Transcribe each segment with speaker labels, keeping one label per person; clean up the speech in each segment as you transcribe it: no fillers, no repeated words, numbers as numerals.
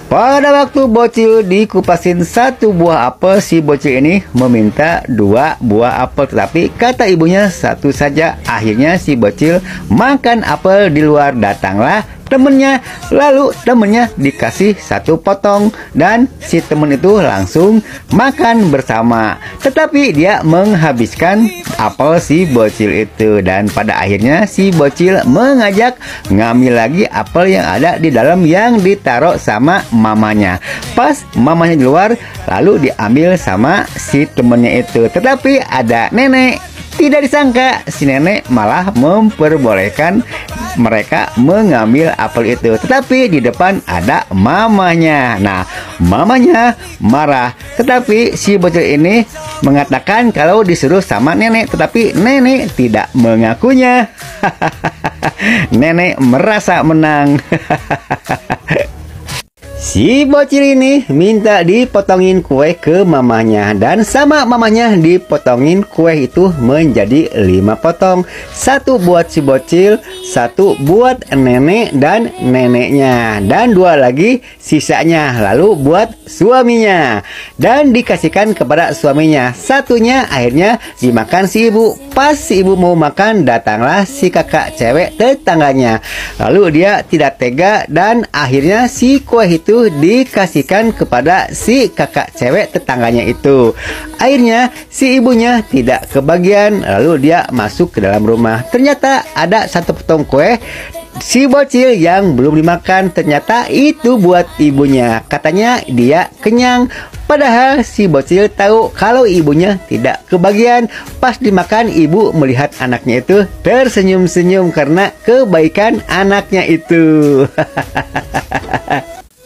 Speaker 1: Pada waktu bocil dikupasin satu buah apel, si bocil ini meminta dua buah apel, tetapi kata ibunya satu saja. Akhirnya si bocil makan apel di luar. Datanglah temennya, lalu temennya dikasih satu potong dan si temen itu langsung makan bersama. Tetapi dia menghabiskan apel si bocil itu, dan pada akhirnya si bocil mengajak ngambil lagi apel yang ada di dalam yang ditaruh sama mamanya. Pas mamanya di luar, lalu diambil sama si temennya itu. Tetapi ada nenek. Tidak disangka si nenek malah memperbolehkan mereka mengambil apel itu, tetapi di depan ada mamanya. Nah, mamanya marah, tetapi si bocil ini mengatakan kalau disuruh sama nenek, tetapi nenek tidak mengakunya. Nenek merasa menang. Si bocil ini minta dipotongin kue ke mamanya, dan sama mamanya dipotongin kue itu menjadi 5 potong. Satu buat si bocil, satu buat nenek dan neneknya, dan 2 lagi sisanya lalu buat suaminya dan dikasihkan kepada suaminya. Satunya akhirnya dimakan si ibu. Pas si ibu mau makan, datanglah si kakak cewek tetangganya. Lalu dia tidak tega dan akhirnya si kue itu dikasihkan kepada si kakak cewek tetangganya itu. Akhirnya si ibunya tidak kebagian, lalu dia masuk ke dalam rumah. Ternyata ada satu potong kue si bocil yang belum dimakan. Ternyata itu buat ibunya. Katanya dia kenyang. Padahal si bocil tahu kalau ibunya tidak kebagian. Pas dimakan, ibu melihat anaknya itu tersenyum-senyum karena kebaikan anaknya itu.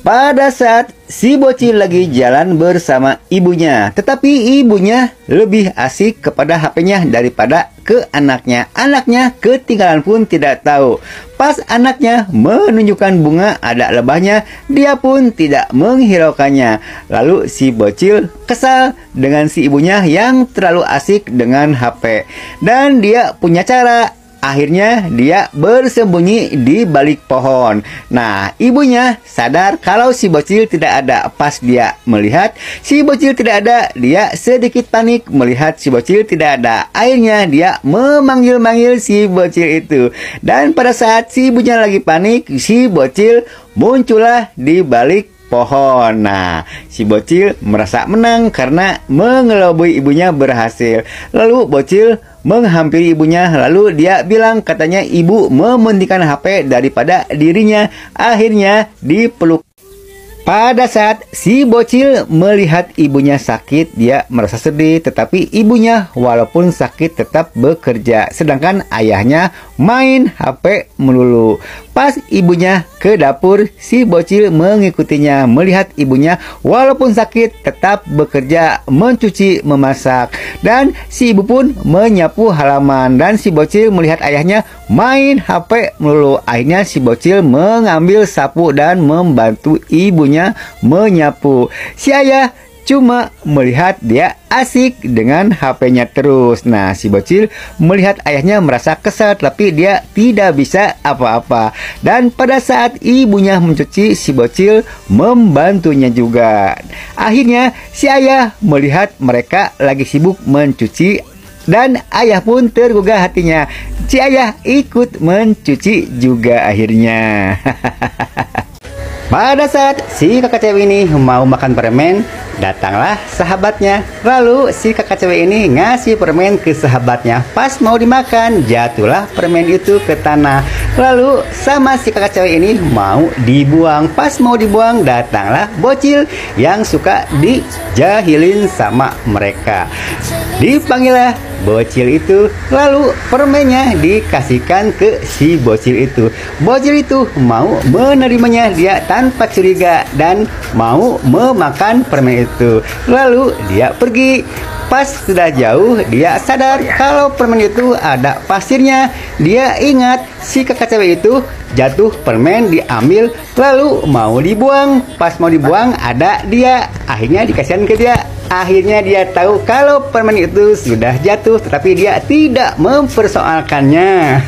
Speaker 1: Pada saat si bocil lagi jalan bersama ibunya, tetapi ibunya lebih asik kepada HP-nya daripada ke anaknya. Anaknya ketinggalan pun tidak tahu. Pas anaknya menunjukkan bunga ada lebahnya, dia pun tidak menghiraukannya. Lalu si bocil kesal dengan si ibunya yang terlalu asik dengan HP. Dan dia punya cara. Akhirnya dia bersembunyi di balik pohon. Nah, ibunya sadar kalau si bocil tidak ada. Pas dia melihat si bocil tidak ada, dia sedikit panik melihat si bocil tidak ada. Akhirnya dia memanggil-manggil si bocil itu. Dan pada saat si ibunya lagi panik, si bocil muncullah di balik pohon. Nah, si bocil merasa menang karena mengelabui ibunya berhasil. Lalu bocil menghampiri ibunya, lalu dia bilang katanya ibu mementingkan HP daripada dirinya. Akhirnya dipeluk. Pada saat si bocil melihat ibunya sakit, dia merasa sedih, tetapi ibunya walaupun sakit tetap bekerja, sedangkan ayahnya main HP melulu. Pas ibunya ke dapur, si bocil mengikutinya. Melihat ibunya walaupun sakit tetap bekerja, mencuci, memasak, dan si ibu pun menyapu halaman. Dan si bocil melihat ayahnya main HP melulu. Akhirnya si bocil mengambil sapu dan membantu ibunya menyapu. Si ayah cuma melihat dia asik dengan HP-nya terus. Nah, si bocil melihat ayahnya merasa kesal, tapi dia tidak bisa apa-apa. Dan pada saat ibunya mencuci, si bocil membantunya juga. Akhirnya si ayah melihat mereka lagi sibuk mencuci, dan ayah pun tergugah hatinya. Si ayah ikut mencuci juga akhirnya. Pada saat si kakak cewek ini mau makan permen, datanglah sahabatnya. Lalu si kakak cewek ini ngasih permen ke sahabatnya. Pas mau dimakan, jatuhlah permen itu ke tanah. Lalu sama si kakak cewek ini mau dibuang. Pas mau dibuang, datanglah bocil yang suka dijahilin sama mereka. Dipanggillah bocil itu, lalu permennya dikasihkan ke si bocil itu. Bocil itu mau menerimanya, dia tanpa curiga dan mau memakan permen itu. Lalu dia pergi. Pas sudah jauh, dia sadar kalau permen itu ada pasirnya. Dia ingat si kakak cewek itu jatuh permen diambil, lalu mau dibuang. Pas mau dibuang ada dia. Akhirnya dikasihkan ke dia. Akhirnya dia tahu kalau permen itu sudah jatuh, tetapi dia tidak mempersoalkannya.